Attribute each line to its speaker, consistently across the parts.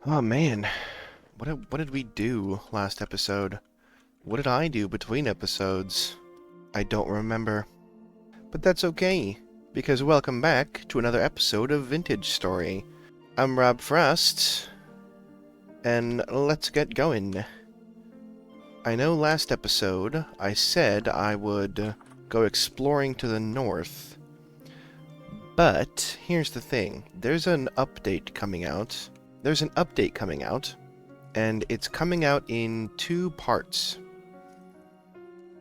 Speaker 1: Oh man, what did we do last episode? What did I do between episodes? I don't remember. But that's okay, because welcome back to another episode of Vintage Story. I'm Rob Frost, and let's get going. I know last episode I said I would go exploring to the north, but here's the thing. There's an update coming out. And it's coming out in two parts.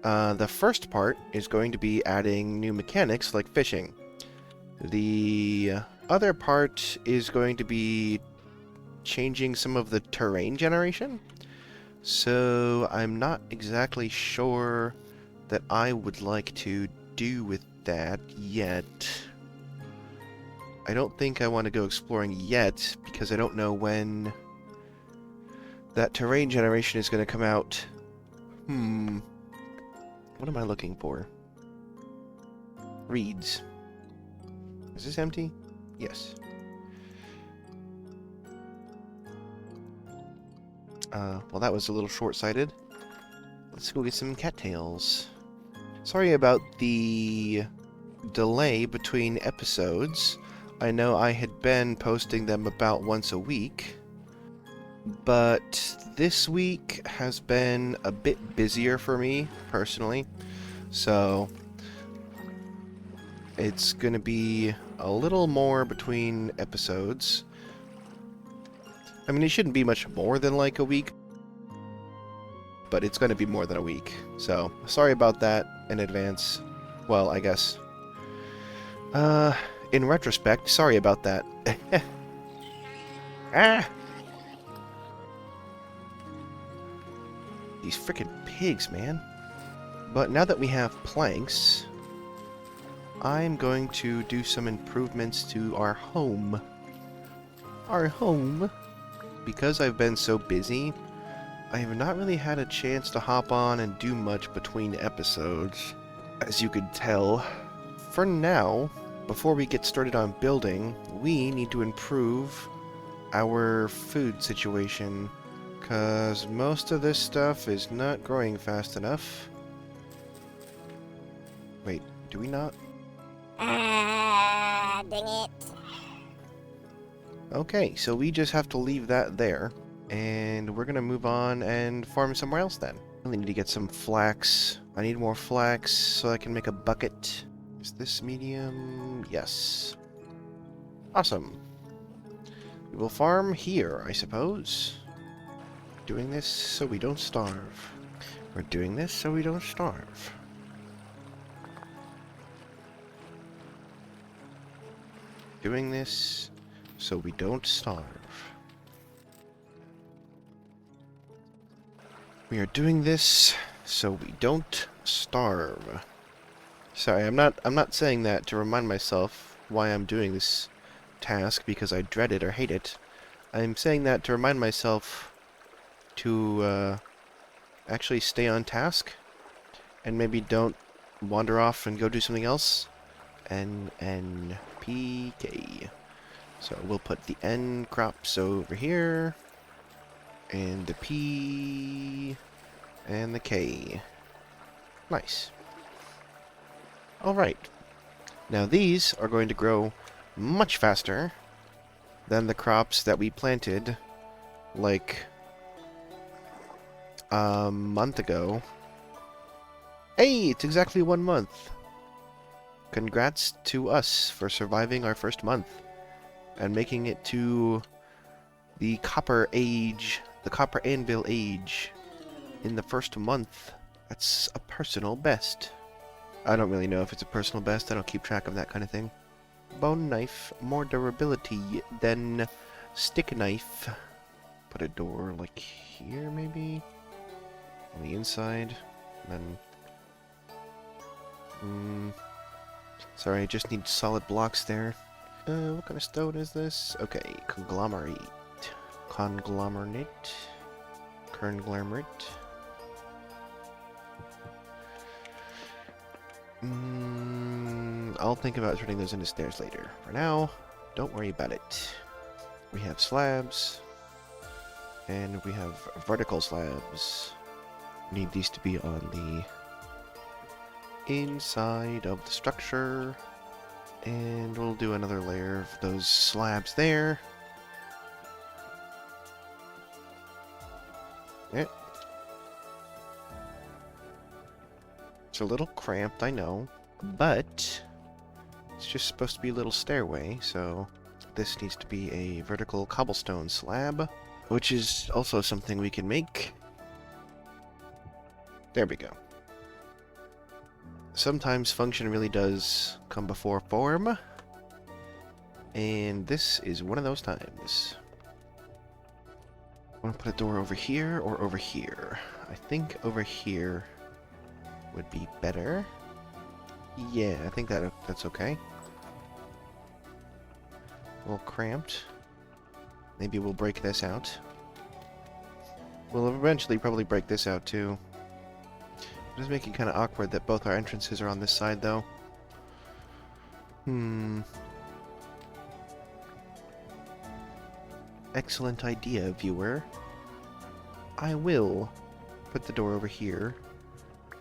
Speaker 1: The first part is going to be adding new mechanics like fishing. The other part is going to be changing some of the terrain generation. So I'm not exactly sure that I would like to do with that yet. I don't think I want to go exploring yet because I don't know when that terrain generation is going to come out. What am I looking for? Reeds. Is this empty? Yes. Well, that was a little short-sighted. Let's go get some cattails. Sorry about the delay between episodes. I know I had been posting them about once a week, but this week has been a bit busier for me, personally, so it's gonna be a little more between episodes. I mean, it shouldn't be much more than like a week, but it's gonna be more than a week, so sorry about that in advance. Well, I guess. In retrospect, sorry about that. Ah! These frickin' pigs, man. But now that we have planks, I'm going to do some improvements to our home. Because I've been so busy, I have not really had a chance to hop on and do much between episodes, as you could tell. For now, before we get started on building, we need to improve our food situation, because most of this stuff is not growing fast enough. Wait, do we not?
Speaker 2: Dang it.
Speaker 1: Okay, so we just have to leave that there, and we're gonna move on and farm somewhere else then. I really need to get some flax. I need more flax so I can make a bucket. Is this medium? Yes. Awesome. We will farm here, I suppose. Doing this so we don't starve. We're doing this so we don't starve. Doing this so we don't starve. We are doing this so we don't starve. Sorry, I'm not saying that to remind myself why I'm doing this task because I dread it or hate it. I'm saying that to remind myself to actually stay on task and maybe don't wander off and go do something else. NPK. So we'll put the N crops over here, and the P, and the K. Nice. Alright. Now these are going to grow much faster than the crops that we planted like a month ago. Hey, it's exactly 1 month. Congrats to us for surviving our first month and making it to the Copper Age, the Copper Anvil Age in the first month. That's a personal best. I don't really know if it's a personal best. I don't keep track of that kind of thing. Bone knife, more durability than stick knife. Put a door like here, maybe? On the inside. And then... sorry, I just need solid blocks there. What kind of stone is this? Okay, conglomerate. Conglomerate. I'll think about turning those into stairs later. For now, don't worry about it. We have slabs. And we have vertical slabs. Need these to be on the inside of the structure. And we'll do another layer of those slabs there. Yeah. It's a little cramped, I know, but it's just supposed to be a little stairway, so this needs to be a vertical cobblestone slab, which is also something we can make. There we go. Sometimes function really does come before form, and this is one of those times. I want to put a door over here or over here. I think over here would be better. Yeah, I think that's okay. A little cramped. Maybe we'll break this out. We'll eventually probably break this out too. It does make it kind of awkward that both our entrances are on this side though. Excellent idea, viewer. I will put the door over here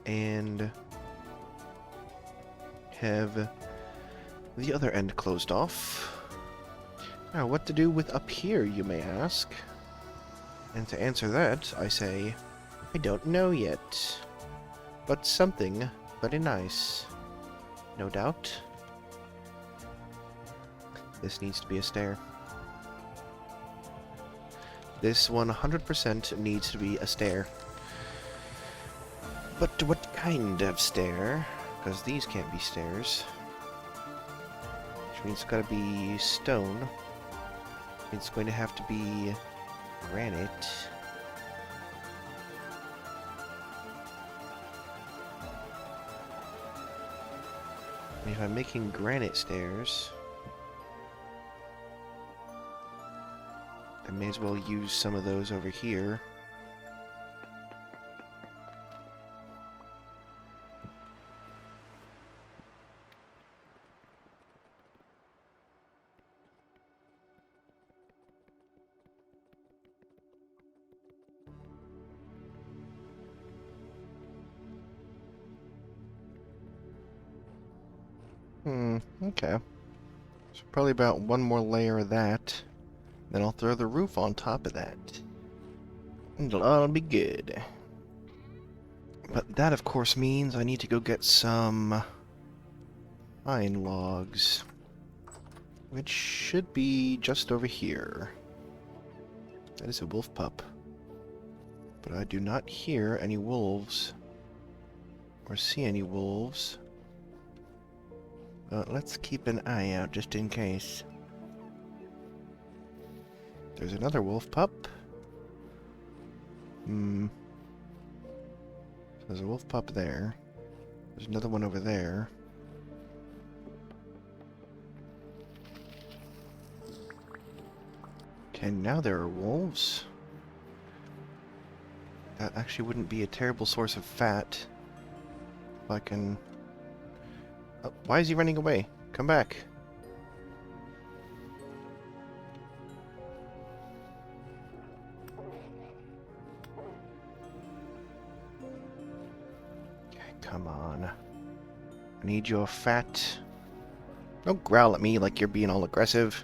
Speaker 1: and have the other end closed off. Now, what to do with up here, you may ask? And to answer that, I say, I don't know yet. But something very nice. No doubt. This needs to be a stair. This 100% needs to be a stair. But what kind of stair? Because these can't be stairs. Which means it's gotta be stone. It's going to have to be granite. And if I'm making granite stairs, I may as well use some of those over here. Okay. So probably about one more layer of that. Then I'll throw the roof on top of that. And it'll all be good. But that, of course, means I need to go get some pine logs. Which should be just over here. That is a wolf pup. But I do not hear any wolves. Or see any wolves. Let's keep an eye out just in case. There's another wolf pup. There's a wolf pup there. There's another one over there. Okay, now there are wolves. That actually wouldn't be a terrible source of fat. If I can... Oh, why is he running away? Come back. Okay, come on. I need your fat. Don't growl at me like you're being all aggressive.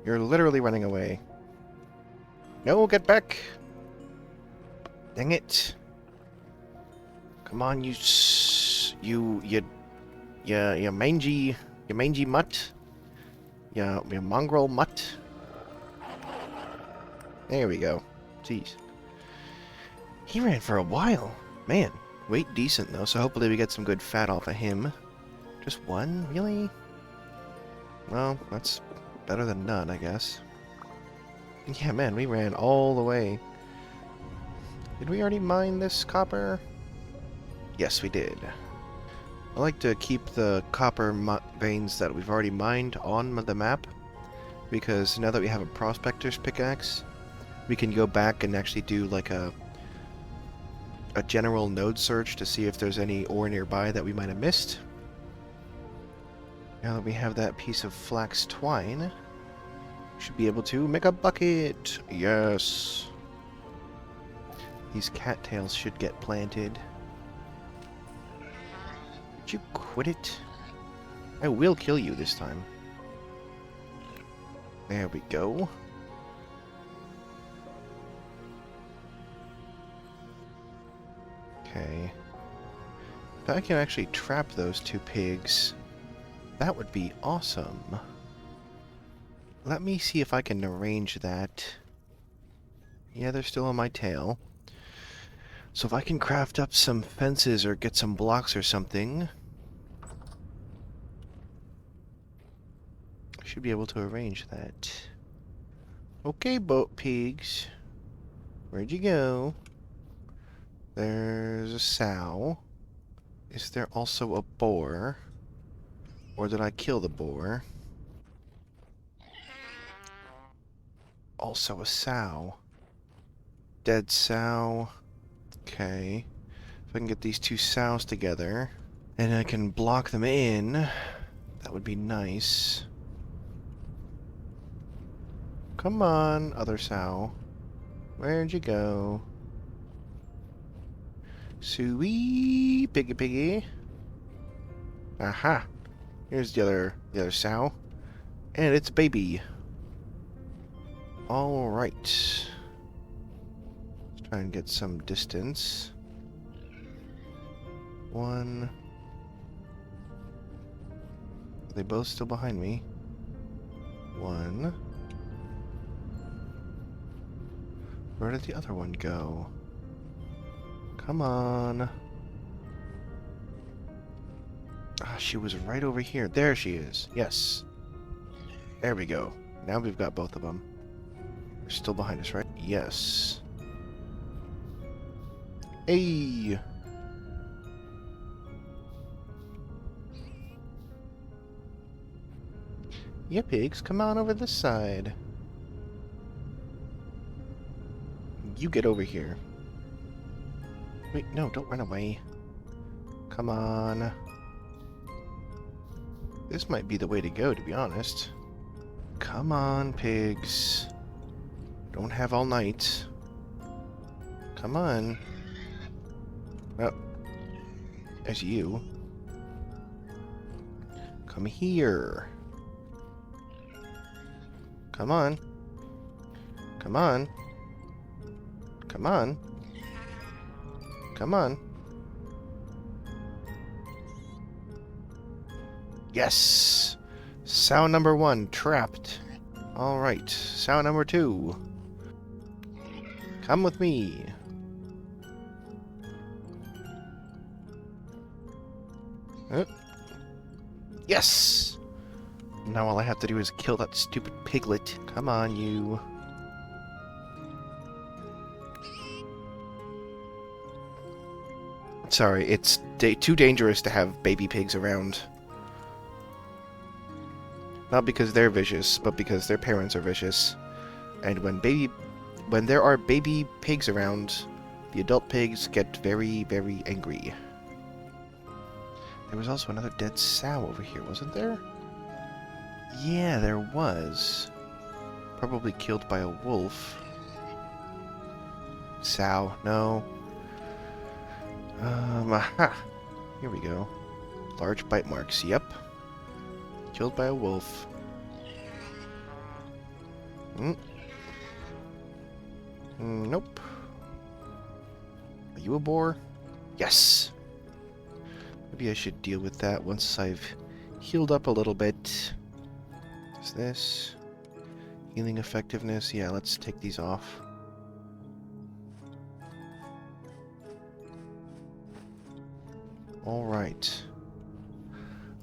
Speaker 1: You're literally running away. No, get back! Dang it! Come on, you mangy mutt. You mongrel mutt. There we go. Jeez. He ran for a while. Man, weight decent though, so hopefully we get some good fat off of him. Just one? Really? Well, that's better than none, I guess. Yeah, man, we ran all the way. Did we already mine this copper? Yes, we did. I like to keep the copper veins that we've already mined on the map, because now that we have a prospector's pickaxe, we can go back and actually do like a general node search to see if there's any ore nearby that we might have missed. Now that we have that piece of flax twine, we should be able to make a bucket. Yes. These cattails should get planted. Would you quit it? I will kill you this time. There we go. Okay. If I can actually trap those two pigs, that would be awesome. Let me see if I can arrange that. Yeah, they're still on my tail. So if I can craft up some fences or get some blocks or something, I should be able to arrange that. Okay, boat pigs. Where'd you go? There's a sow. Is there also a boar? Or did I kill the boar? Also a sow. Dead sow. Okay. If I can get these two sows together, and I can block them in, that would be nice. Come on, other sow. Where'd you go? Suey, piggy piggy. Aha. Here's the other sow. And it's baby. Alright. Let's try and get some distance. One. Are they both still behind me? One. Where did the other one go? Come on. Ah, she was right over here. There she is. Yes. There we go. Now we've got both of them. They're still behind us, right? Yes. Hey! Yeah, pigs, come on over this side. You get over here. Wait, no, don't run away. Come on. This might be the way to go, to be honest. Come on, pigs. Don't have all night. Come on. Oh. There's you. Come here. Come on. Come on. Come on. Come on. Yes! Sow number 1 trapped. Alright, sow number 2. Come with me. Yes! Now all I have to do is kill that stupid piglet. Come on, you. Sorry, it's too dangerous to have baby pigs around. Not because they're vicious, but because their parents are vicious. And when there are baby pigs around, the adult pigs get very, very angry. There was also another dead sow over here, wasn't there? Yeah, there was. Probably killed by a wolf. Sow, no. Aha! Here we go. Large bite marks, yep. Killed by a wolf. Nope. Are you a boar? Yes! Maybe I should deal with that once I've healed up a little bit. Is this? Healing effectiveness? Yeah, let's take these off. Alright.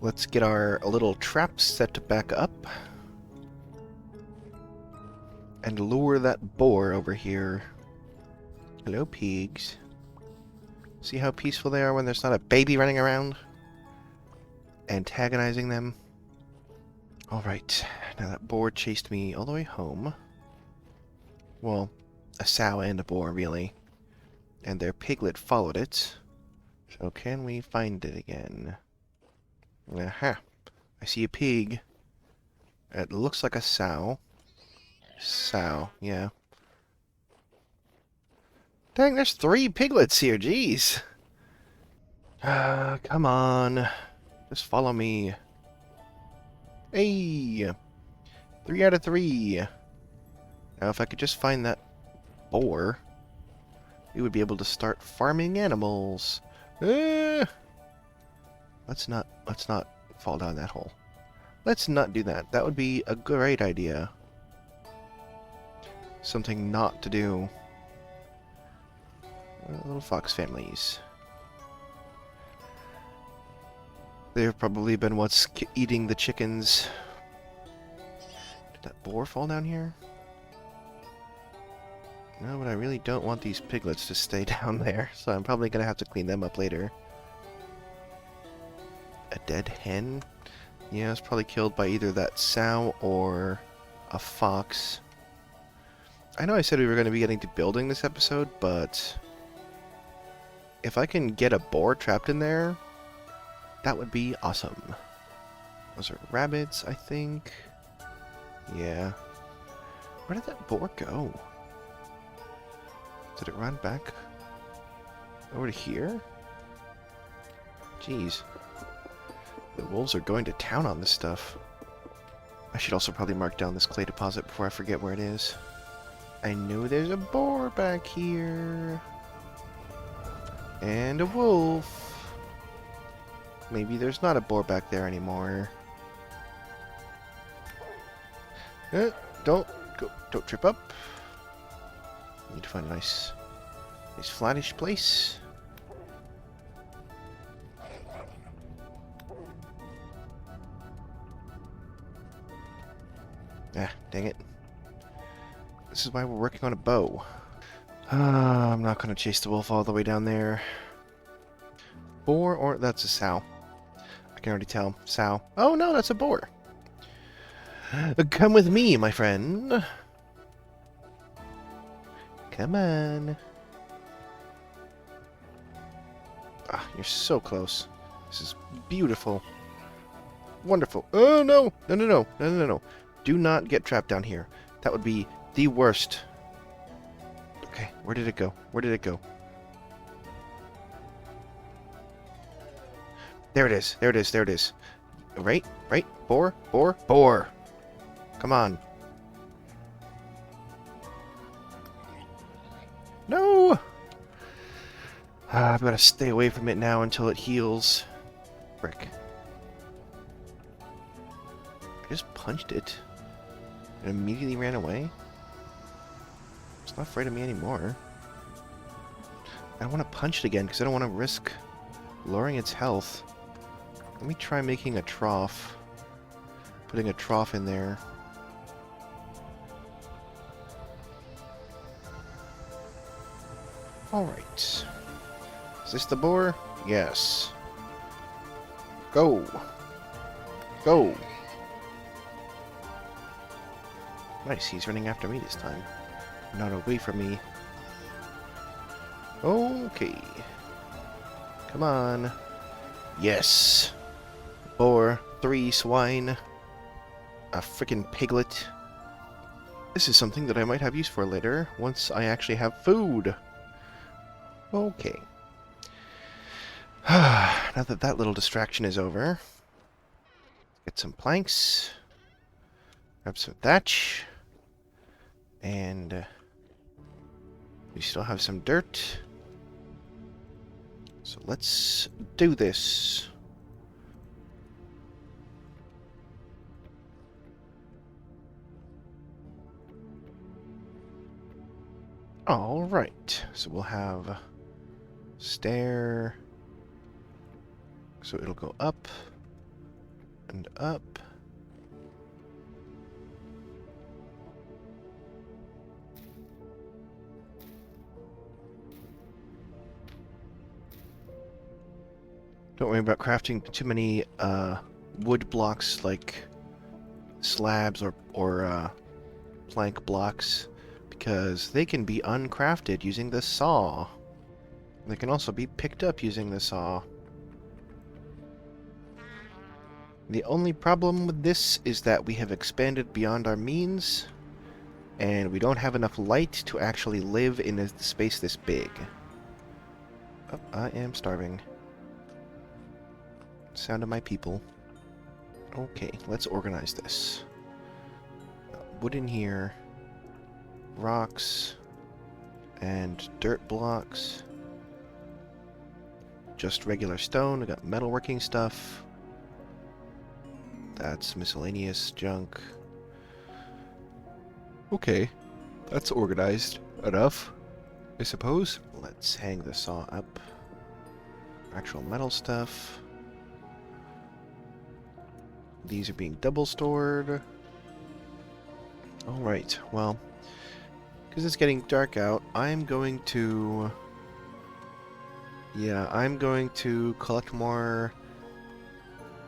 Speaker 1: Let's get our little trap set back up. And lure that boar over here. Hello, pigs. See how peaceful they are when there's not a baby running around? Antagonizing them. Alright, now that boar chased me all the way home. Well, a sow and a boar, really. And their piglet followed it. So can we find it again? Aha! I see a pig. It looks like a sow. Sow, yeah. Dang, there's 3 piglets here, jeez. Come on. Just follow me. Hey! 3 out of 3. Now, if I could just find that boar, we would be able to start farming animals. Let's not fall down that hole. Let's not do that. That would be a great idea. Something not to do. Little fox families. They've probably been what's eating the chickens. Did that boar fall down here? No, but I really don't want these piglets to stay down there, so I'm probably going to have to clean them up later. A dead hen? Yeah, it's probably killed by either that sow or a fox. I know I said we were going to be getting to building this episode, but if I can get a boar trapped in there, that would be awesome. Those are rabbits, I think. Yeah. Where did that boar go? Did it run back over to here? Jeez. The wolves are going to town on this stuff. I should also probably mark down this clay deposit before I forget where it is. I know there's a boar back here. And a wolf. Maybe there's not a boar back there anymore. Don't trip up. Need to find a nice flattish place. Ah, dang it. This is why we're working on a bow. I'm not going to chase the wolf all the way down there. Boar or... that's a sow. I can already tell. Sow. Oh no, that's a boar. Come with me, my friend. Come on. Ah, you're so close. This is beautiful. Wonderful. Oh no! No. Do not get trapped down here. That would be the worst. Okay, where did it go? Where did it go? There it is. There it is. There it is. Right? Boar. Come on. No! I've got to stay away from it now until it heals. Frick. I just punched it. It immediately ran away. It's not afraid of me anymore. I don't want to punch it again because I don't want to risk lowering its health. Let me try making a trough. Putting a trough in there. Alright. Is this the boar? Yes. Go! Go! Nice, he's running after me this time. Not away from me. Okay. Come on. Yes! Boar, 3 swine, a frickin' piglet. This is something that I might have use for later, once I actually have food. Okay. Now that that little distraction is over, get some planks, grab some thatch, and we still have some dirt. So let's do this. Alright, so we'll have stair, so it'll go up and up. Don't worry about crafting too many wood blocks like slabs or plank blocks, because they can be uncrafted using the saw. They can also be picked up using the saw. The only problem with this is that we have expanded beyond our means, And we don't have enough light to actually live in a space this big. Oh, I am starving. Sound of my people. Okay, let's organize this. Wood in here. Rocks. And dirt blocks. Just regular stone. We got metalworking stuff. That's miscellaneous junk. Okay, that's organized enough, I suppose. Let's hang the saw up. Actual metal stuff. These are being double stored. Alright, well, because it's getting dark out, I'm going to... Yeah, I'm going to collect more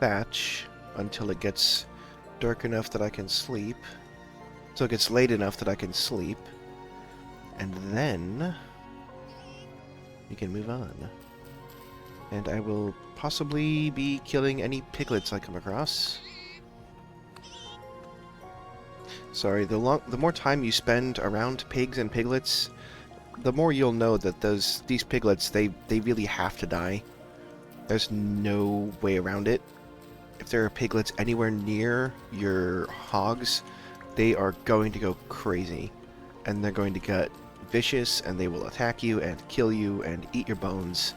Speaker 1: thatch until it gets dark enough that I can sleep. So it gets late enough that I can sleep. And then we can move on. And I will possibly be killing any piglets I come across. Sorry, the more time you spend around pigs and piglets, the more you'll know that these piglets, they really have to die. There's no way around it. If there are piglets anywhere near your hogs, they are going to go crazy. And they're going to get vicious, and they will attack you and kill you and eat your bones.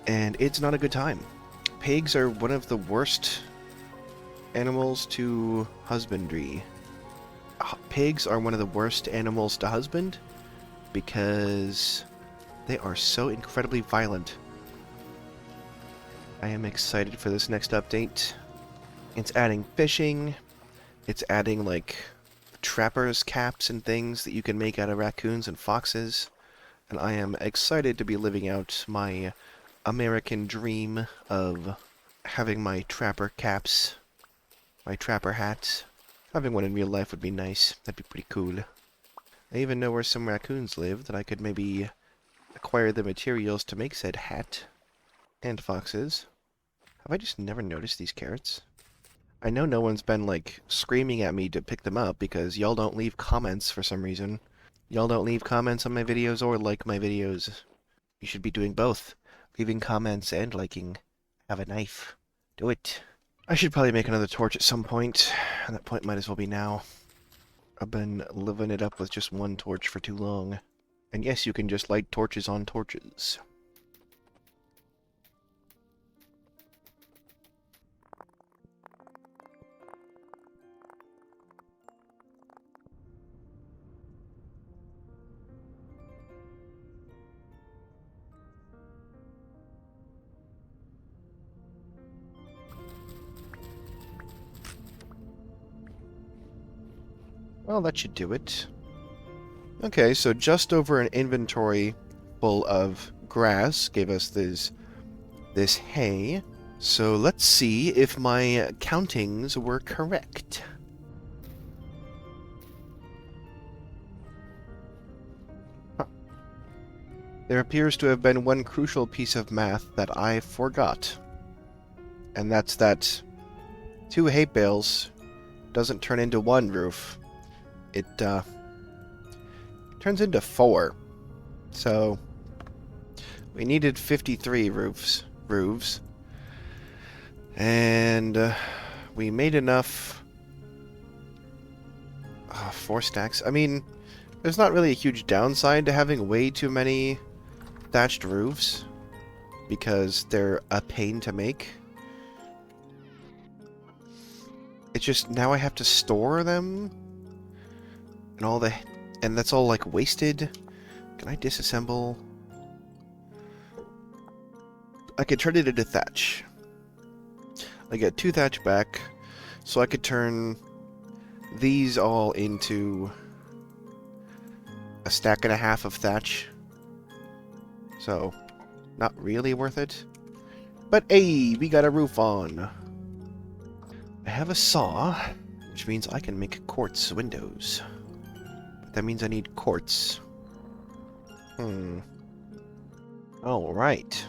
Speaker 1: And it's not a good time. Pigs are one of the worst animals to husbandry. Pigs are one of the worst animals to husband because they are so incredibly violent. I am excited for this next update. It's adding fishing. It's adding, like, trappers' caps and things that you can make out of raccoons and foxes. And I am excited to be living out my American dream of having my trapper caps, my trapper hats. Having one in real life would be nice. That'd be pretty cool. I even know where some raccoons live that I could maybe acquire the materials to make said hat. And foxes. Have I just never noticed these carrots? I know no one's been, like, screaming at me to pick them up because y'all don't leave comments for some reason. Y'all don't leave comments on my videos or like my videos. You should be doing both. Leaving comments and liking. Have a knife. Do it. I should probably make another torch at some point, and that point might as well be now. I've been living it up with just one torch for too long. And yes, you can just light torches on torches. Well, that should do it. Okay, so just over an inventory full of grass gave us this hay. So let's see if my countings were correct. Huh. There appears to have been one crucial piece of math that I forgot. And that's that 2 hay bales doesn't turn into 1 roof. It turns into 4. So we needed 53 roofs. And we made enough. 4 stacks. I mean, there's not really a huge downside to having way too many thatched roofs because they're a pain to make. It's just now I have to store them. And that's all, like, wasted. Can I disassemble? I could turn it into thatch. I get 2 thatch back, so I could turn these all into a stack and a half of thatch. So, not really worth it. But hey, we got a roof on. I have a saw, which means I can make quartz windows. That means I need quartz. Alright.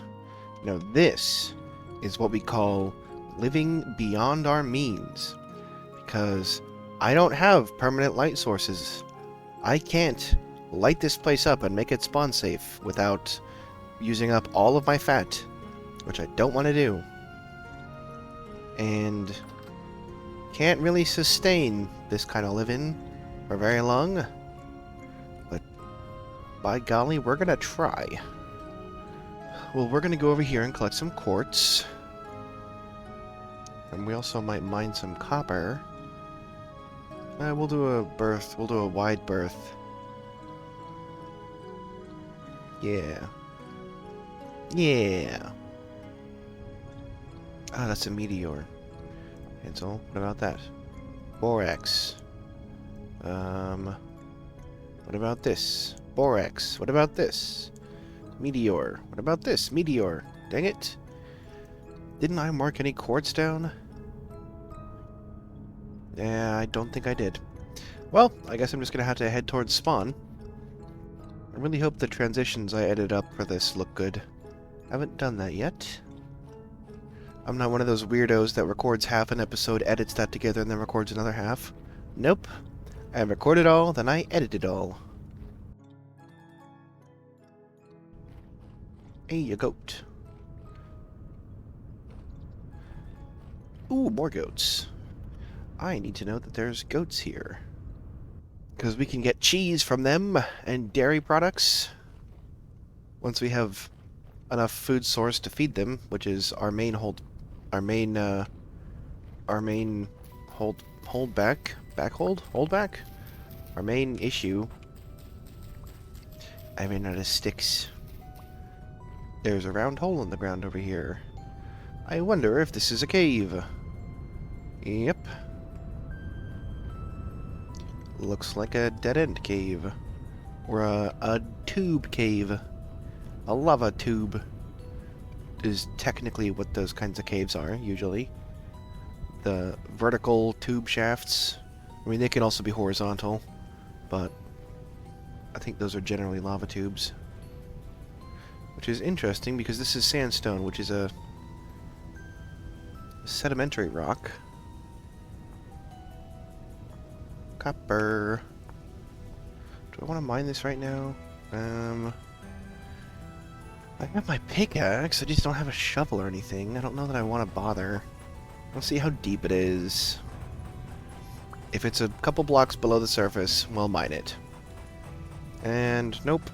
Speaker 1: Now this is what we call living beyond our means. Because I don't have permanent light sources. I can't light this place up and make it spawn safe without using up all of my fat, which I don't want to do. And can't really sustain this kind of living for very long. But by golly, we're gonna try. Well, we're gonna go over here and collect some quartz. And we also might mine some copper. We'll do a berth. We'll do a wide berth. Yeah. Yeah. Ah, that's a meteor. And so, what about that? Borax. What about this? Borax. What about this? Meteor. What about this? Meteor. Dang it. Didn't I mark any quartz down? Yeah, I don't think I did. Well, I guess I'm just gonna have to head towards spawn. I really hope the transitions I edited up for this look good. Haven't done that yet. I'm not one of those weirdos that records half an episode, edits that together, and then records another half. Nope. I record it all, then I edit it all. Hey, a goat. Ooh, more goats. I need to know that there's goats here. Because we can get cheese from them, and dairy products. Once we have enough food source to feed them, which is our main holdback. Our main issue. I ran out of sticks. There's a round hole in the ground over here. I wonder if this is a cave. Yep. Looks like a dead-end cave. Or a tube cave. A lava tube is technically what those kinds of caves are, usually. The vertical tube shafts. I mean, they can also be horizontal, but I think those are generally lava tubes. Which is interesting because this is sandstone, which is a sedimentary rock. Copper. Do I want to mine this right now? I have my pickaxe, I just don't have a shovel or anything. I don't know that I want to bother. Let's see how deep it is. If it's a couple blocks below the surface, we'll mine it. And nope.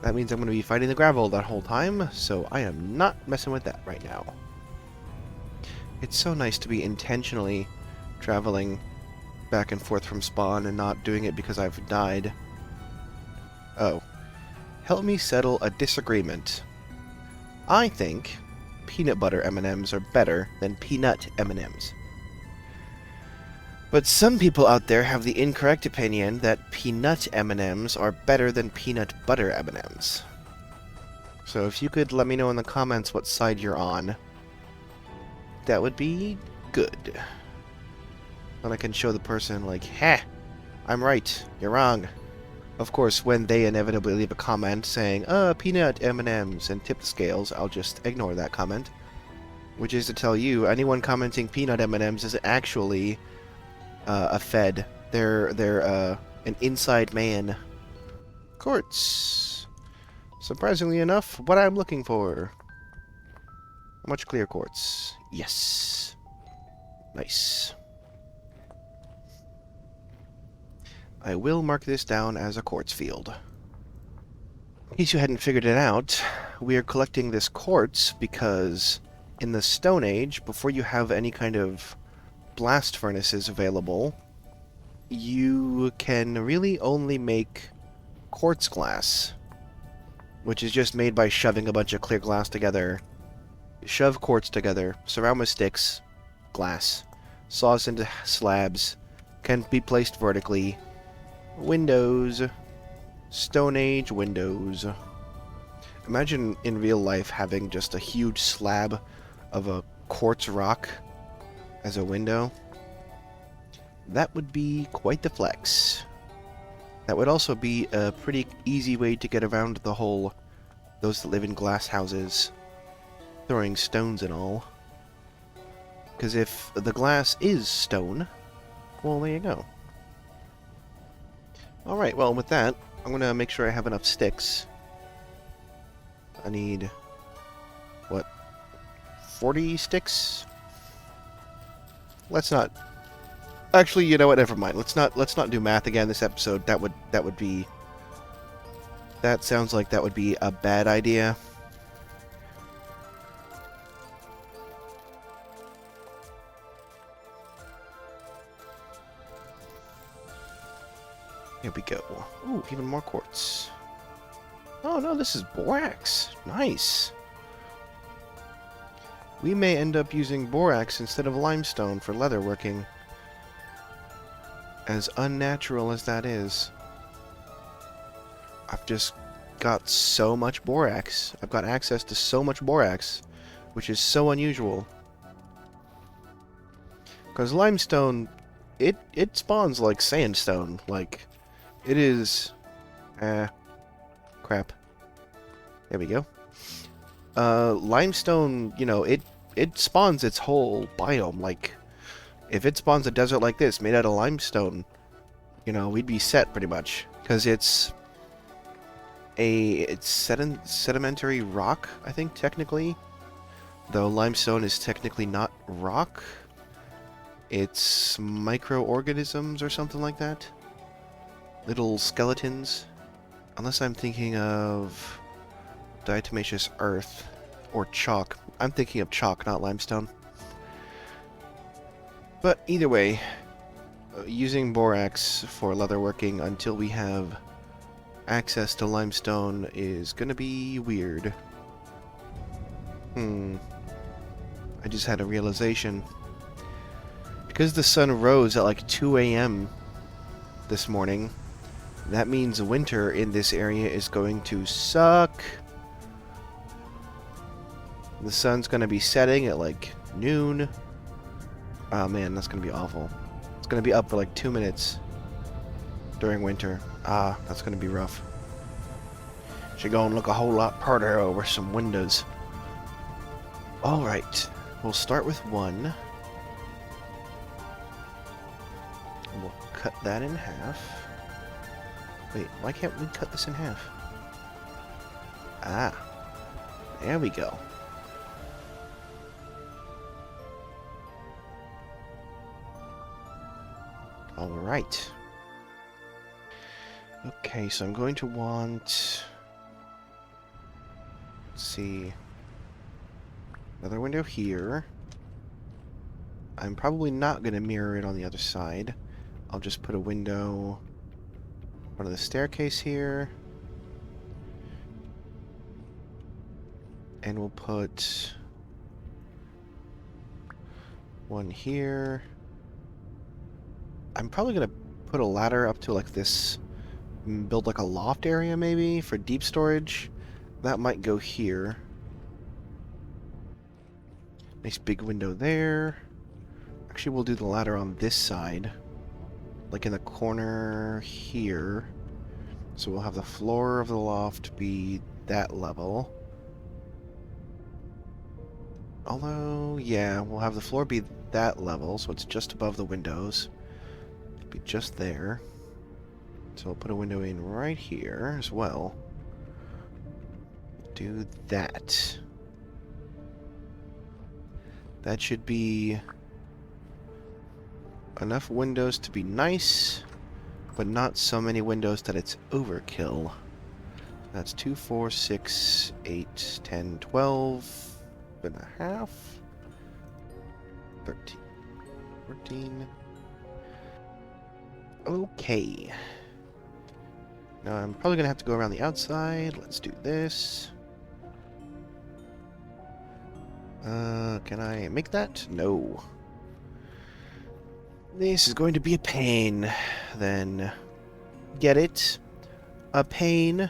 Speaker 1: That means I'm going to be fighting the gravel that whole time, so I am not messing with that right now. It's so nice to be intentionally traveling back and forth from spawn and not doing it because I've died. Oh. Help me settle a disagreement. I think peanut butter M&Ms are better than peanut M&Ms. But some people out there have the incorrect opinion that peanut M&Ms are better than peanut butter M&Ms. So if you could let me know in the comments what side you're on, that would be good. Then I can show the person, like, "Heh, I'm right, you're wrong." Of course, when they inevitably leave a comment saying, peanut M&Ms, and tip the scales, I'll just ignore that comment. Which is to tell you, anyone commenting peanut M&Ms is actually a fed. They're an inside man. Quartz. Surprisingly enough, what I'm looking for. How much clear quartz? Yes. Nice. I will mark this down as a quartz field. In case you hadn't figured it out, we are collecting this quartz because in the Stone Age, before you have any kind of blast furnaces available, you can really only make quartz glass, which is just made by shoving a bunch of clear glass together. Shove quartz together, surround with sticks, glass, saws into slabs, can be placed vertically. Windows. Stone Age windows. Imagine in real life having just a huge slab of a quartz rock as a window. That would be quite the flex. That would also be a pretty easy way to get around the whole those that live in glass houses throwing stones and all. Because if the glass is stone, Well, there you go. Alright, well, with that, I'm gonna make sure I have enough sticks. I need... what? 40 sticks? Let's not... Actually, you know what? Never mind. Let's not do math again this episode. That would be... That sounds like that would be a bad idea. Here we go. Ooh, even more quartz. Oh no, this is borax. Nice. We may end up using borax instead of limestone for leatherworking. As unnatural as that is. I've just got so much borax. I've got access to so much borax, which is so unusual. Because limestone, it spawns like sandstone. Like, it is... crap. There we go. Limestone, you know, it spawns its whole biome. Like, if it spawns a desert like this, made out of limestone, you know, we'd be set pretty much. Because it's sedimentary rock, I think, technically. Though limestone is technically not rock. It's microorganisms or something like that. Little skeletons. Unless I'm thinking of diatomaceous earth or chalk. I'm thinking of chalk, not limestone. But either way, using borax for leatherworking until we have access to limestone is gonna be weird. I just had a realization. Because the sun rose at like 2 a.m. this morning, that means winter in this area is going to suck. The sun's gonna be setting at like noon. Oh man, that's gonna be awful. It's gonna be up for like 2 minutes during winter. Ah, that's gonna be rough. Should go and look a whole lot prettier over some windows. Alright, we'll start with one. And we'll cut that in half. Wait, why can't we cut this in half? Ah, there we go. Alright. Okay, so I'm going to want... Let's see... Another window here. I'm probably not going to mirror it on the other side. I'll just put a window... in front of the staircase here. And we'll put... one here. I'm probably going to put a ladder up to like this, build like a loft area maybe for deep storage. That might go here. Nice big window there. Actually, we'll do the ladder on this side, like in the corner here. So we'll have the floor of the loft be that level. Although, yeah, we'll have the floor be that level, so it's just above the windows. Be just there. So we'll put a window in right here as well. Do that. That should be enough windows to be nice, but not so many windows that it's overkill. That's 2, 4, 6, 8, 10, 12 and a half. 13, 14. Okay. Now I'm probably gonna have to go around the outside. Let's do this. Can I make that? No. This is going to be a pain, then. Get it? A pane?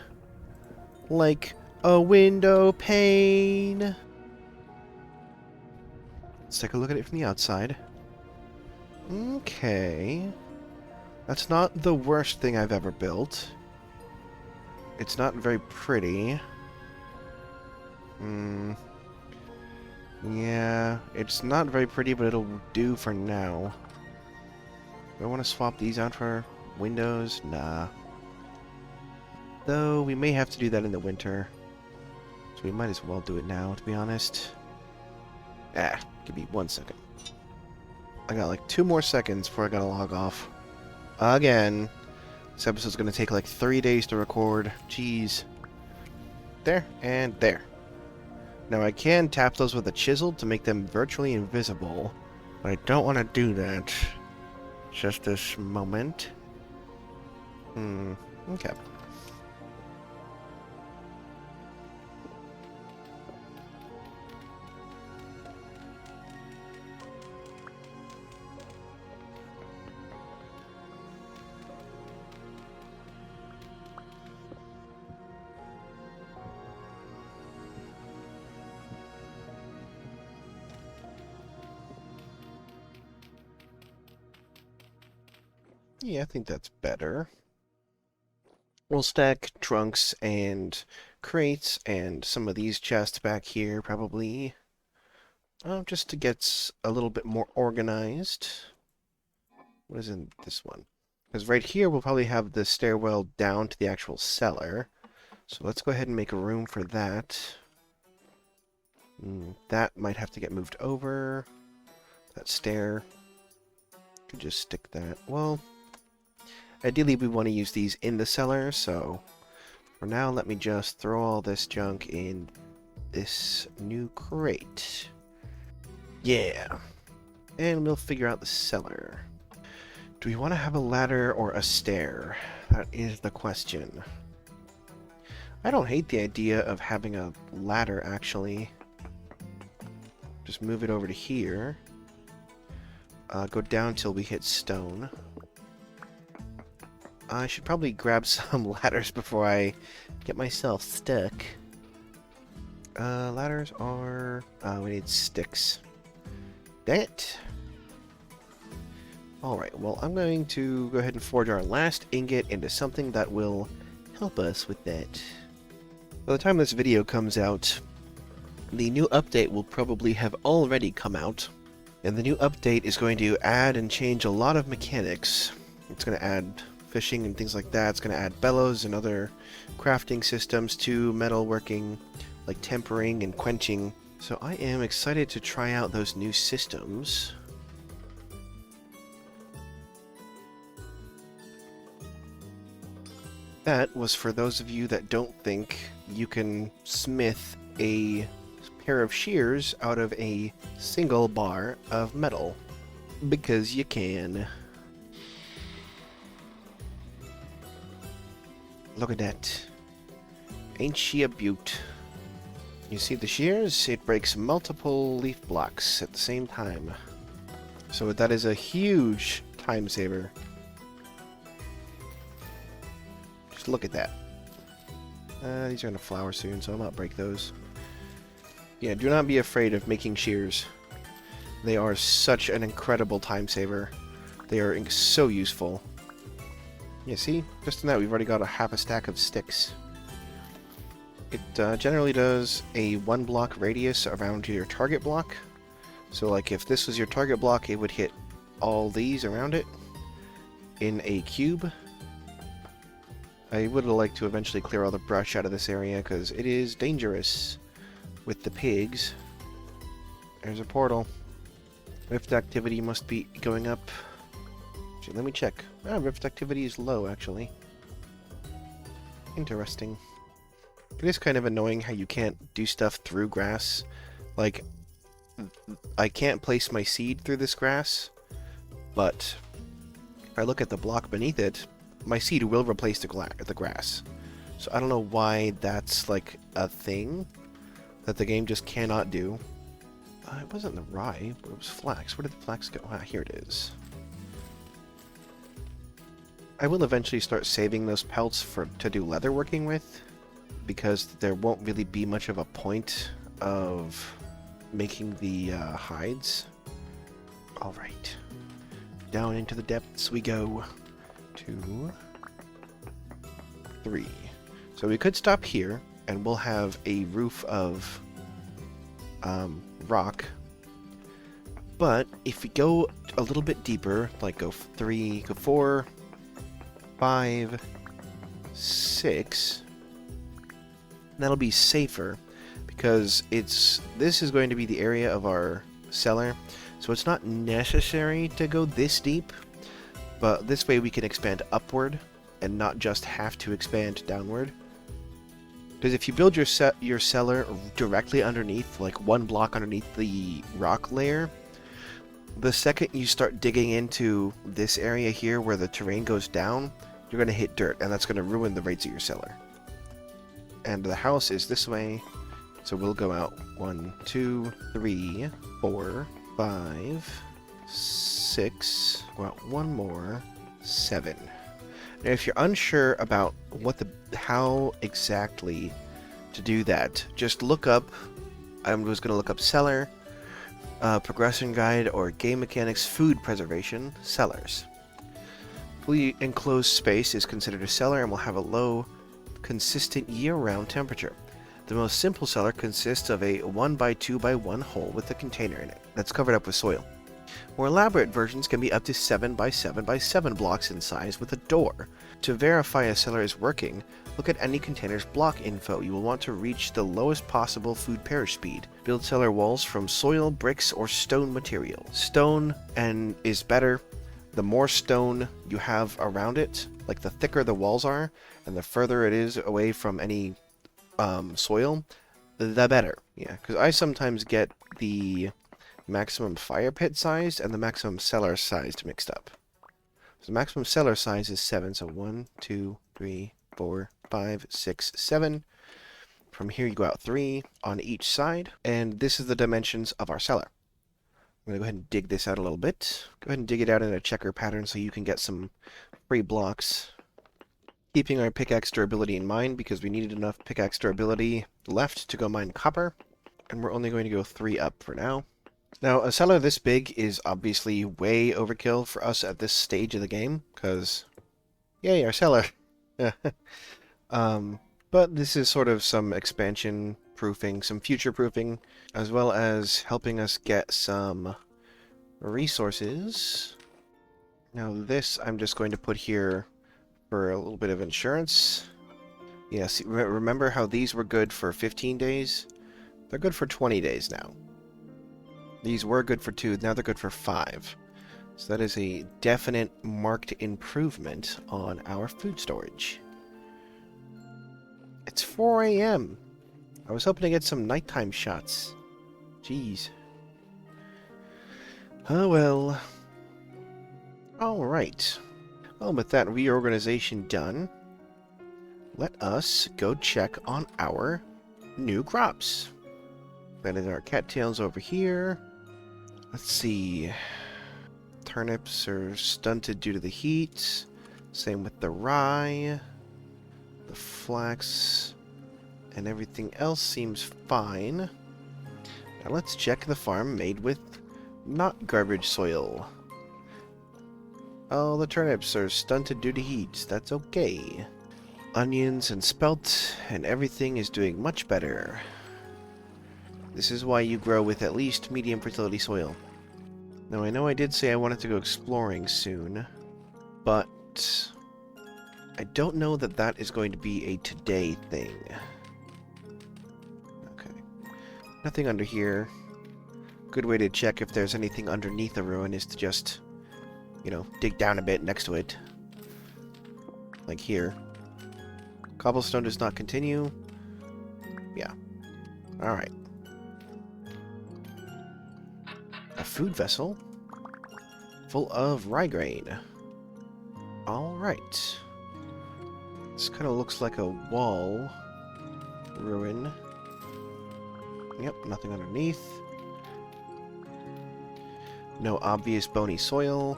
Speaker 1: Like a window pane? Let's take a look at it from the outside. Okay. That's not the worst thing I've ever built. It's not very pretty. Yeah, it's not very pretty, but it'll do for now. Do I want to swap these out for windows? Nah. Though, we may have to do that in the winter. So we might as well do it now, to be honest. Give me 1 second. I got like 2 more seconds before I gotta log off. Again. This episode's gonna take like 3 days to record. Jeez. There, and there. Now I can tap those with a chisel to make them virtually invisible. But I don't want to do that. Just this moment. Okay. Yeah, I think that's better. We'll stack trunks and crates and some of these chests back here, probably. Just to get a little bit more organized. What is in this one? Because right here we'll probably have the stairwell down to the actual cellar. So let's go ahead and make a room for that. That might have to get moved over. That stair. Could just stick that. Well, ideally we want to use these in the cellar, so for now let me just throw all this junk in this new crate. Yeah. And we'll figure out the cellar. Do we want to have a ladder or a stair? That is the question. I don't hate the idea of having a ladder, actually. Just move it over to here. Go down till we hit stone. I should probably grab some ladders before I get myself stuck. Ladders are... we need sticks. Dang it! Alright, well, I'm going to go ahead and forge our last ingot into something that will help us with that. By the time this video comes out, the new update will probably have already come out. And the new update is going to add and change a lot of mechanics. It's going to add fishing and things like that. It's going to add bellows and other crafting systems to metalworking, like tempering and quenching. So I am excited to try out those new systems. That was for those of you that don't think you can smith a pair of shears out of a single bar of metal. Because you can. Look at that. Ain't she a beaut? You see the shears? It breaks multiple leaf blocks at the same time. So that is a huge time saver. Just look at that. These are going to flower soon, so I'll not break those. Yeah, do not be afraid of making shears. They are such an incredible time saver. They are so useful. Yeah, see? Just in that, we've already got a half a stack of sticks. It generally does a 1 block radius around your target block. So, like, if this was your target block, it would hit all these around it in a cube. I would like to eventually clear all the brush out of this area, because it is dangerous with the pigs. There's a portal. Rift activity must be going up. Actually, let me check. Rift activity is low, actually. Interesting. It is kind of annoying how you can't do stuff through grass. Like, I can't place my seed through this grass, but if I look at the block beneath it, my seed will replace the grass. So I don't know why that's like a thing that the game just cannot do. It wasn't the rye, but it was flax. Where did the flax go? Ah, here it is. I will eventually start saving those pelts to do leather working with, because there won't really be much of a point of making the hides. Alright. Down into the depths we go. 2, 3. So we could stop here, and we'll have a roof of rock. But if we go a little bit deeper, like go 3, go 4, 5, 6. And that'll be safer because this is going to be the area of our cellar, so it's not necessary to go this deep, but this way we can expand upward and not just have to expand downward. Because if you build your cellar directly underneath, like one block underneath the rock layer, the second you start digging into this area here where the terrain goes down, you're going to hit dirt, and that's going to ruin the rates of your cellar. And the house is this way, so we'll go out 1, 2, 3, 4, 5, 6, go out one more, 7. Now if you're unsure about how exactly to do that, just look up, I'm just going to look up cellar, progression guide, or game mechanics, food preservation, cellars. Fully enclosed space is considered a cellar and will have a low, consistent year-round temperature. The most simple cellar consists of a 1x2x1 hole with a container in it that's covered up with soil. More elaborate versions can be up to 7x7x7 blocks in size with a door. To verify a cellar is working, look at any container's block info. You will want to reach the lowest possible food perish speed. Build cellar walls from soil, bricks, or stone material. Stone is better. The more stone you have around it, like the thicker the walls are, and the further it is away from any soil, the better. Yeah, because I sometimes get the maximum fire pit sized and the maximum cellar sized mixed up. So the maximum cellar size is 7, so 1, 2, 3, 4, 5, 6, 7. From here you go out 3 on each side, and this is the dimensions of our cellar. I'm going to go ahead and dig this out a little bit. Go ahead and dig it out in a checker pattern so you can get some free blocks. Keeping our pickaxe durability in mind because we needed enough pickaxe durability left to go mine copper, and we're only going to go 3 up for now. Now, a cellar this big is obviously way overkill for us at this stage of the game, because, yay, our cellar! But this is sort of some expansion proofing, some future proofing, as well as helping us get some resources. Now this I'm just going to put here for a little bit of insurance. Yes, remember how these were good for 15 days? They're good for 20 days now. These were good for 2, now they're good for 5. So that is a definite marked improvement on our food storage. It's 4 a.m. I was hoping to get some nighttime shots. Jeez. Oh well. Alright. Well, with that reorganization done, let us go check on our new crops. That is our cattails over here. Let's see. Turnips are stunted due to the heat. Same with the rye. The flax and everything else seems fine. Now let's check the farm made with not garbage soil. Oh, the turnips are stunted due to heat. That's okay. Onions and spelt and everything is doing much better. This is why you grow with at least medium fertility soil. Now I know I did say I wanted to go exploring soon, but I don't know that that is going to be a today thing. Okay. Nothing under here. Good way to check if there's anything underneath a ruin is to just, you know, dig down a bit next to it. Like here. Cobblestone does not continue. Yeah. Alright. A food vessel full of rye grain. Alright. This kind of looks like a wall ruin. Yep, nothing underneath. No obvious bony soil.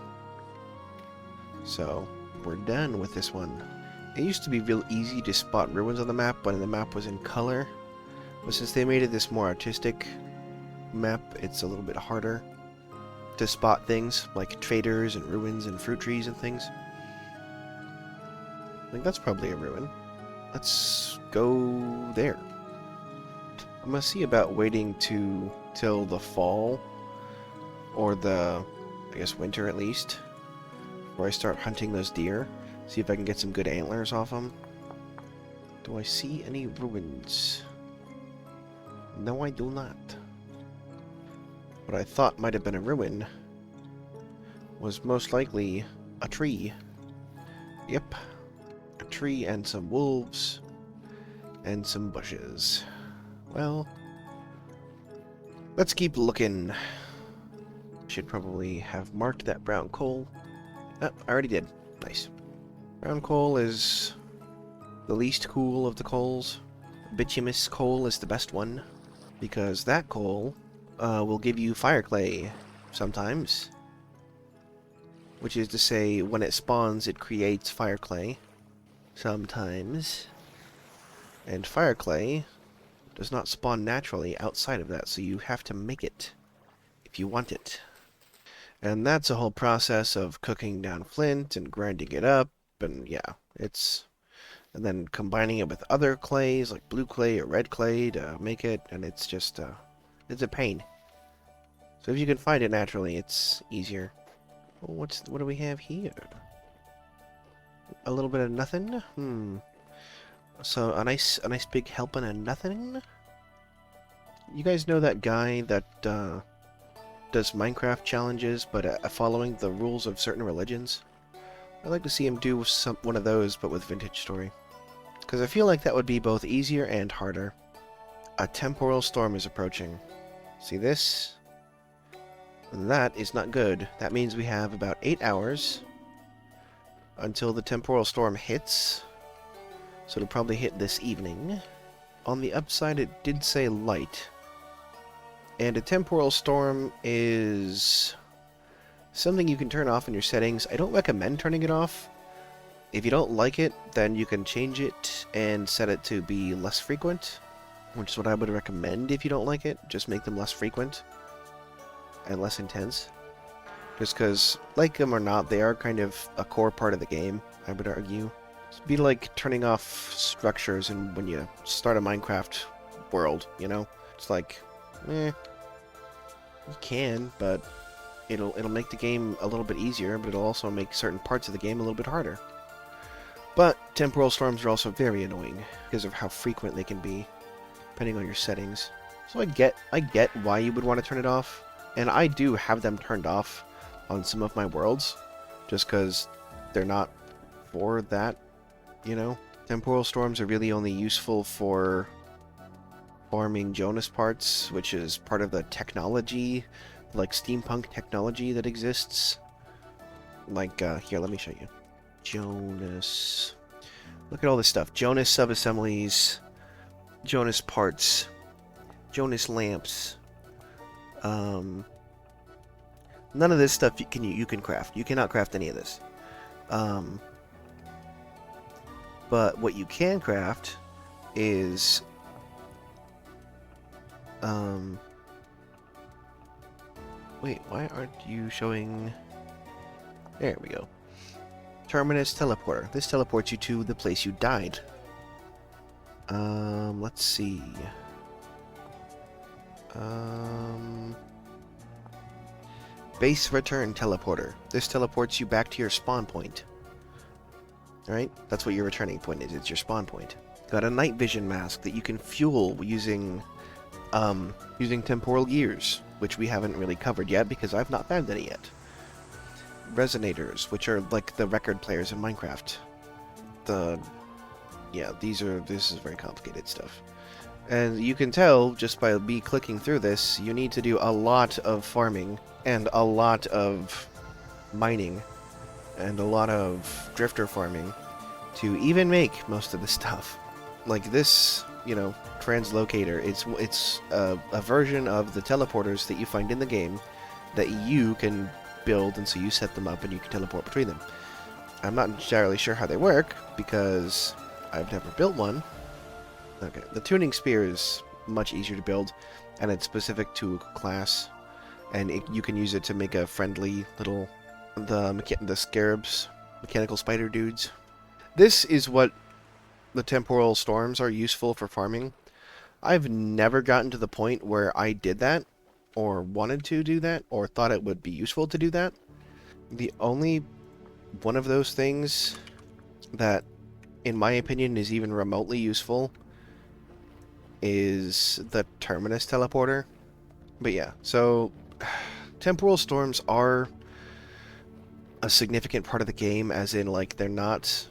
Speaker 1: So, we're done with this one. It used to be real easy to spot ruins on the map when the map was in color. But since they made it this more artistic map, it's a little bit harder to spot things like traders and ruins and fruit trees and things. I think that's probably a ruin. Let's go there. I'm gonna see about waiting till the fall or the I guess winter at least, before I start hunting those deer. See if I can get some good antlers off them. Do I see any ruins? No, I do not. What I thought might have been a ruin was most likely a tree. Yep. A tree and some wolves and some bushes. Well, let's keep looking. Should probably have marked that brown coal. Oh, I already did. Nice. Brown coal is the least cool of the coals. Bituminous coal is the best one, because that coal will give you fire clay sometimes. Which is to say, when it spawns, it creates fire clay sometimes. And fire clay does not spawn naturally outside of that, so you have to make it if you want it. And that's a whole process of cooking down flint and grinding it up, and yeah, and then combining it with other clays, like blue clay or red clay, to make it, and it's just, it's a pain. So if you can find it naturally, it's easier. Well, what do we have here? A little bit of nothing? So, a nice big helping of nothing? You guys know that guy that, does Minecraft challenges, but following the rules of certain religions? I'd like to see him do one of those, but with Vintage Story. Because I feel like that would be both easier and harder. A temporal storm is approaching. See this? That is not good. That means we have about 8 hours until the temporal storm hits. So it'll probably hit this evening. On the upside, it did say light. And a temporal storm is something you can turn off in your settings. I don't recommend turning it off. If you don't like it, then you can change it and set it to be less frequent, which is what I would recommend if you don't like it. Just make them less frequent and less intense. Just because, like them or not, they are kind of a core part of the game, I would argue. It'd be like turning off structures when you start a Minecraft world, you know? It's like, you can, but it'll make the game a little bit easier, but it'll also make certain parts of the game a little bit harder. But temporal storms are also very annoying because of how frequent they can be, depending on your settings. So I get why you would want to turn it off, and I do have them turned off on some of my worlds, just because they're not for that, you know? Temporal storms are really only useful for farming Jonas parts, which is part of the technology, like steampunk technology that exists. Like, here, let me show you. Jonas. Look at all this stuff. Jonas subassemblies, Jonas parts, Jonas lamps. None of this stuff you can craft. You cannot craft any of this. But what you can craft is wait, why aren't you showing... There we go. Terminus teleporter. This teleports you to the place you died. Let's see. Base return teleporter. This teleports you back to your spawn point. Alright? That's what your returning point is. It's your spawn point. Got a night vision mask that you can fuel using temporal gears, which we haven't really covered yet because I've not found any yet. Resonators, which are like the record players in Minecraft. This is very complicated stuff. And you can tell just by me clicking through this, you need to do a lot of farming and a lot of mining and a lot of drifter farming to even make most of the stuff. Like this, you know, translocator, it's a version of the teleporters that you find in the game that you can build, and so you set them up and you can teleport between them. I'm not entirely sure how they work because I've never built one. Okay, the tuning spear is much easier to build, and it's specific to a class, and you can use it to make a friendly little the scarabs, mechanical spider dudes. This is what the temporal storms are useful for farming. I've never gotten to the point where I did that, or wanted to do that, or thought it would be useful to do that. The only one of those things that, in my opinion, is even remotely useful is the Terminus teleporter. But yeah, so temporal storms are a significant part of the game, as in, like, they're not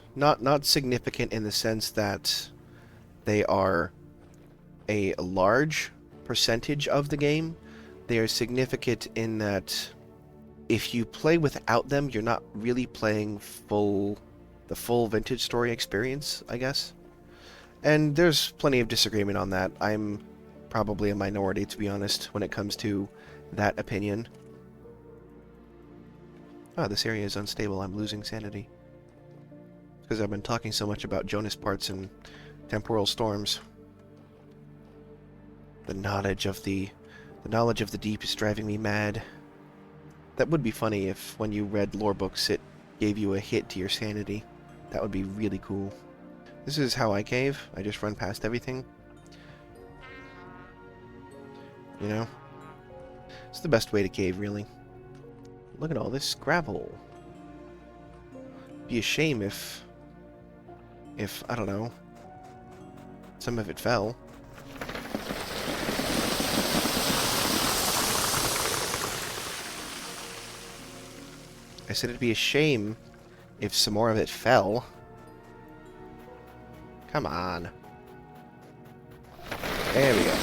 Speaker 1: significant in the sense that they are a large percentage of the game. They are significant in that if you play without them, you're not really playing the full Vintage Story experience, I guess. And there's plenty of disagreement on that. I'm probably a minority, to be honest, when it comes to that opinion. Ah, this area is unstable. I'm losing sanity. Because I've been talking so much about Jonas parts and temporal storms. The knowledge of the deep is driving me mad. That would be funny if, when you read lore books, it gave you a hit to your sanity. That would be really cool. This is how I cave. I just run past everything. You know? It's the best way to cave, really. Look at all this gravel. Be a shame if, I don't know, some of it fell. I said it'd be a shame if some more of it fell. Come on. There we go.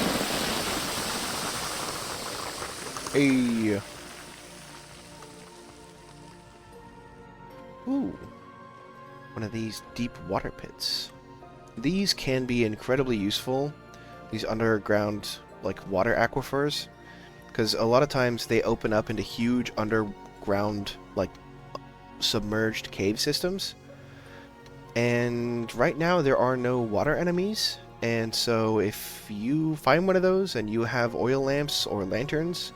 Speaker 1: Hey. Ooh. One of these deep water pits. These can be incredibly useful. These underground, like, water aquifers. Because a lot of times they open up into huge underground, like, submerged cave systems. And right now there are no water enemies. And so if you find one of those and you have oil lamps or lanterns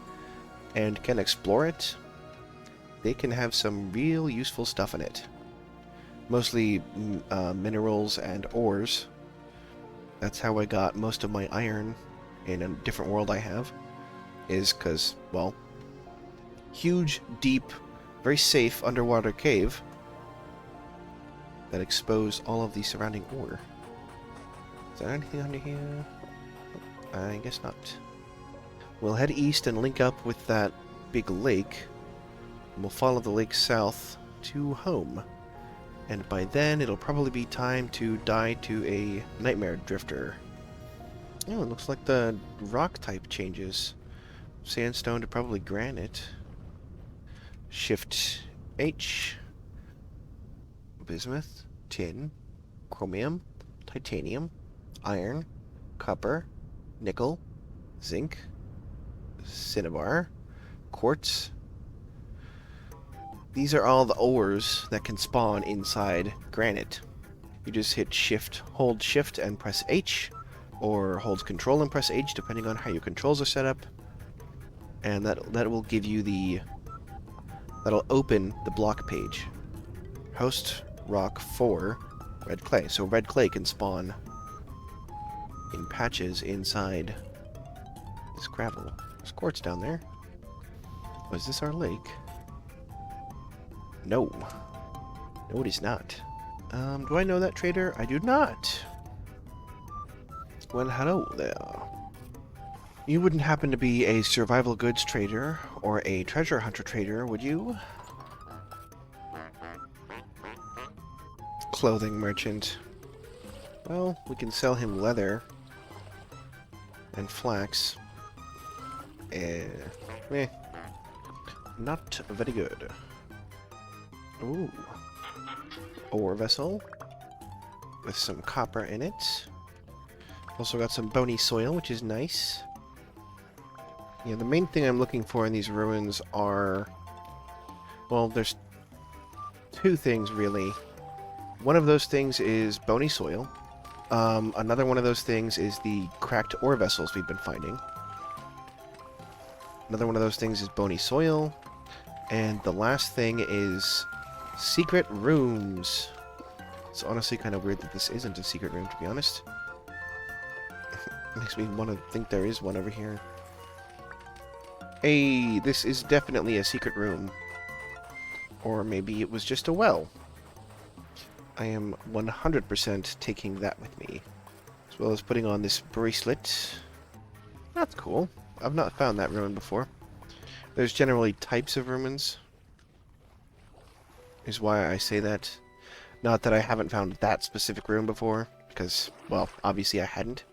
Speaker 1: and can explore it, they can have some real useful stuff in it. Mostly minerals and ores. That's how I got most of my iron in a different world I have. Is because, well, huge, deep, very safe underwater cave that exposed all of the surrounding ore. Is there anything under here? I guess not. We'll head east and link up with that big lake. And we'll follow the lake south to home. And by then, it'll probably be time to die to a nightmare drifter. Oh, it looks like the rock type changes. Sandstone to probably granite. Shift H. Bismuth, tin, chromium, titanium, iron, copper, nickel, zinc, cinnabar, quartz. These are all the ores that can spawn inside granite. You just hit shift, hold shift and press H, or hold control and press H depending on how your controls are set up. And that will give you that'll open the block page. Host rock 4 red clay. So red clay can spawn in patches inside this gravel. There's quartz down there. Oh, is this our lake? No. No, it is not. Do I know that trader? I do not. Well, hello there. You wouldn't happen to be a survival goods trader or a treasure hunter trader, would you? Clothing merchant. Well, we can sell him leather and flax. Not very good. Ooh. Ore vessel with some copper in it. Also got some bony soil, which is nice. Yeah, the main thing I'm looking for in these ruins are... well, there's two things, really. One of those things is bony soil. Another one of those things is the cracked ore vessels we've been finding. Another one of those things is bony soil. And the last thing is secret rooms. It's honestly kind of weird that this isn't a secret room, to be honest. Makes me want to think there is one over here. Hey, this is definitely a secret room. Or maybe it was just a well. I am 100% taking that with me. As well as putting on this bracelet. That's cool. I've not found that ruin before. There's generally types of ruins, is why I say that. Not that I haven't found that specific ruin before, because, well, obviously I hadn't.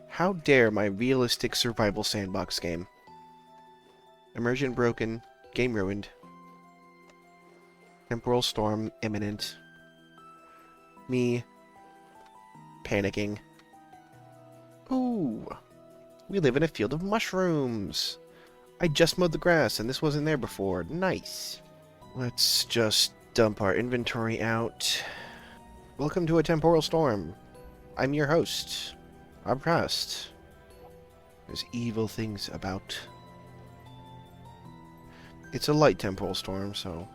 Speaker 1: How dare my realistic survival sandbox game? Immersion broken, game ruined. Temporal storm imminent. Me panicking. Ooh, we live in a field of mushrooms. I just mowed the grass and this wasn't there before. Nice. Let's just dump our inventory out. Welcome to a temporal storm. I'm your host. I'm Rust. There's evil things about. It's a light temporal storm, so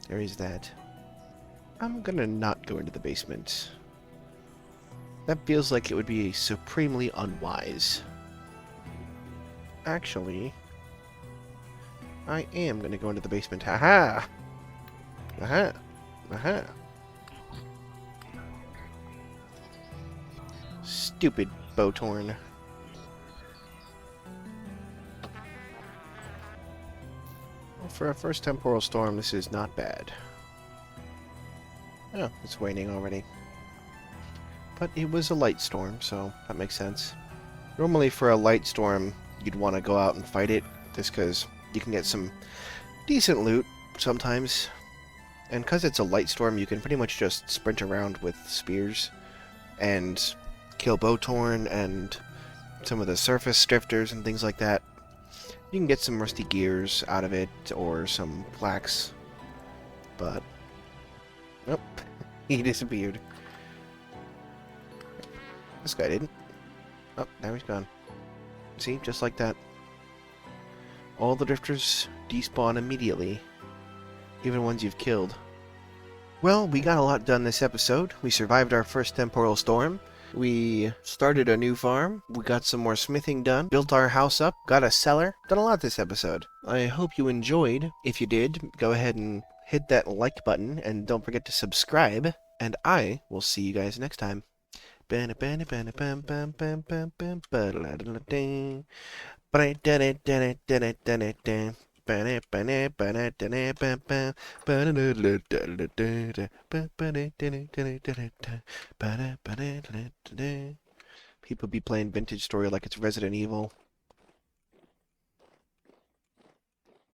Speaker 1: there is that. I'm gonna not go into the basement. That feels like it would be supremely unwise. Actually, I am gonna go into the basement. Haha! Aha! Aha! Stupid Bowtorn. Well, for a first temporal storm, this is not bad. Oh, it's waning already. But it was a light storm, so that makes sense. Normally for a light storm, you'd want to go out and fight it, just because you can get some decent loot sometimes. And because it's a light storm, you can pretty much just sprint around with spears and kill Bowtorn and some of the surface drifters and things like that. You can get some rusty gears out of it, or some plaques. But, nope, he disappeared. This guy didn't. Oh, now he's gone. See, just like that. All the drifters despawn immediately, even ones you've killed. Well, we got a lot done this episode. We survived our first temporal storm. We started a new farm. We got some more smithing done. Built our house up. Got a cellar. Done a lot this episode. I hope you enjoyed. If you did, go ahead and hit that like button. And don't forget to subscribe. And I will see you guys next time. People be playing Vintage Story like it's Resident Evil.